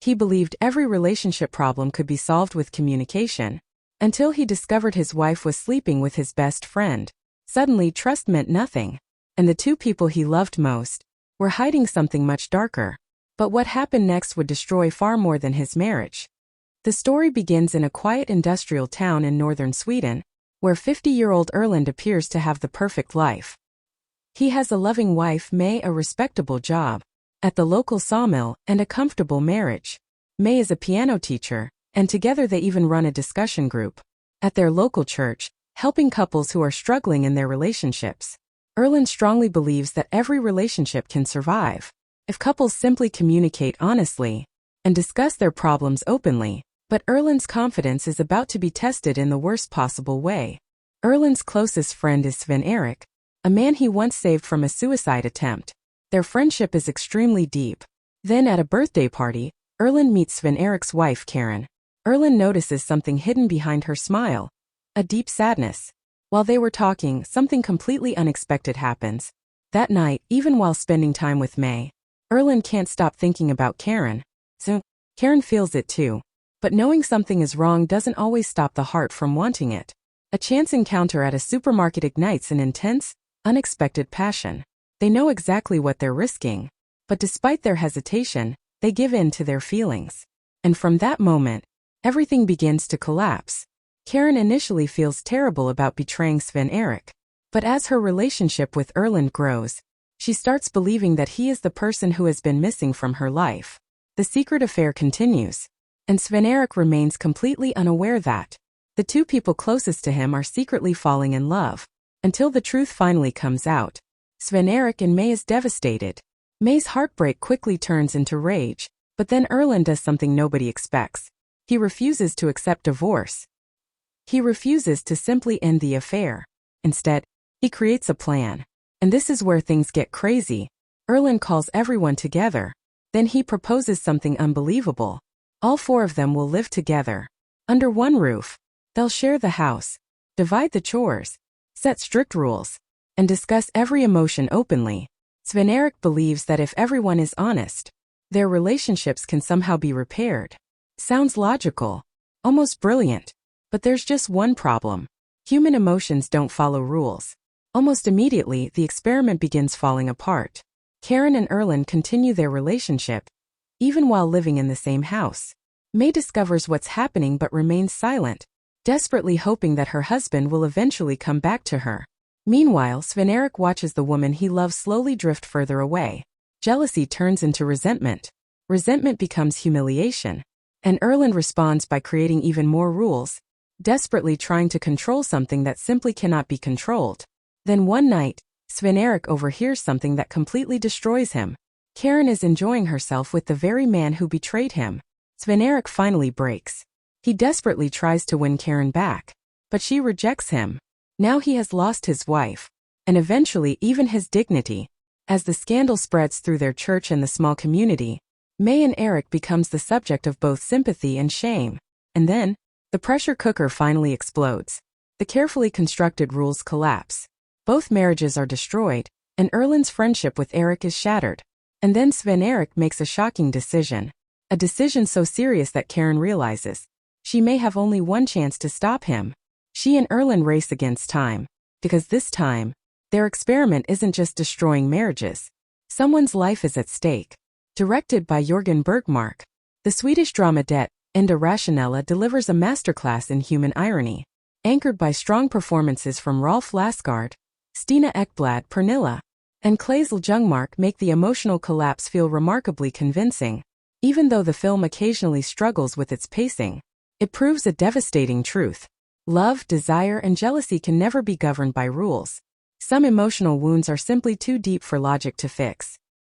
He believed every relationship problem could be solved with communication, until he discovered his wife was sleeping with his best friend. Suddenly, trust meant nothing, and the two people he loved most were hiding something much darker. But what happened next would destroy far more than his marriage. The story begins in a quiet industrial town in northern Sweden, where 50-year-old Erland appears to have the perfect life. He has a loving wife, May, a respectable job at the local sawmill, and a comfortable marriage. May is a piano teacher, and together they even run a discussion group at their local church, helping couples who are struggling in their relationships. Erland strongly believes that every relationship can survive if couples simply communicate honestly and discuss their problems openly. But Erland's confidence is about to be tested in the worst possible way. Erland's closest friend is Sven-Erik, a man he once saved from a suicide attempt. Their friendship is extremely deep. Then at a birthday party, Erland meets Sven-Erik's wife, Karen. Erland notices something hidden behind her smile, a deep sadness. While they were talking, something completely unexpected happens. That night, even while spending time with May, Erland can't stop thinking about Karen. So, Karen feels it too. But knowing something is wrong doesn't always stop the heart from wanting it. A chance encounter at a supermarket ignites an intense, unexpected passion. They know exactly what they're risking, but despite their hesitation, they give in to their feelings. And from that moment, everything begins to collapse. Karen initially feels terrible about betraying Sven-Erik, but as her relationship with Erland grows, she starts believing that he is the person who has been missing from her life. The secret affair continues, and Sven-Erik remains completely unaware that the two people closest to him are secretly falling in love, until the truth finally comes out. Sven-Erik and May is devastated. May's heartbreak quickly turns into rage, but then Erland does something nobody expects. He refuses to accept divorce. He refuses to simply end the affair. Instead, he creates a plan. And this is where things get crazy. Erland calls everyone together. Then he proposes something unbelievable. All four of them will live together under one roof. They'll share the house, divide the chores, set strict rules, and discuss every emotion openly. Sven-Erik believes that if everyone is honest, their relationships can somehow be repaired. Sounds logical, almost brilliant, but there's just one problem. Human emotions don't follow rules. Almost immediately, the experiment begins falling apart. Karen and Erland continue their relationship, even while living in the same house. May discovers what's happening but remains silent, desperately hoping that her husband will eventually come back to her. Meanwhile, Sven-Erik watches the woman he loves slowly drift further away. Jealousy turns into resentment. Resentment becomes humiliation. And Erland responds by creating even more rules, desperately trying to control something that simply cannot be controlled. Then one night, Sven-Erik overhears something that completely destroys him. Karen is enjoying herself with the very man who betrayed him. Sven-Erik finally breaks. He desperately tries to win Karen back, but she rejects him. Now he has lost his wife, and eventually even his dignity. As the scandal spreads through their church and the small community, May and Erik becomes the subject of both sympathy and shame. And then, the pressure cooker finally explodes. The carefully constructed rules collapse. Both marriages are destroyed, and Erland's friendship with Erik is shattered. And then Sven-Erik makes a shocking decision. A decision so serious that Karen realizes she may have only one chance to stop him. She and Erland race against time, because this time, their experiment isn't just destroying marriages. Someone's life is at stake. Directed by Jörgen Bergmark, the Swedish dramadette Enda Rationella delivers a masterclass in human irony, anchored by strong performances from Rolf Lassgård, Stina Ekblad, Pernilla, and Claes Ljungmark make the emotional collapse feel remarkably convincing. Even though the film occasionally struggles with its pacing, it proves a devastating truth. Love, desire, and jealousy can never be governed by rules. Some emotional wounds are simply too deep for logic to fix.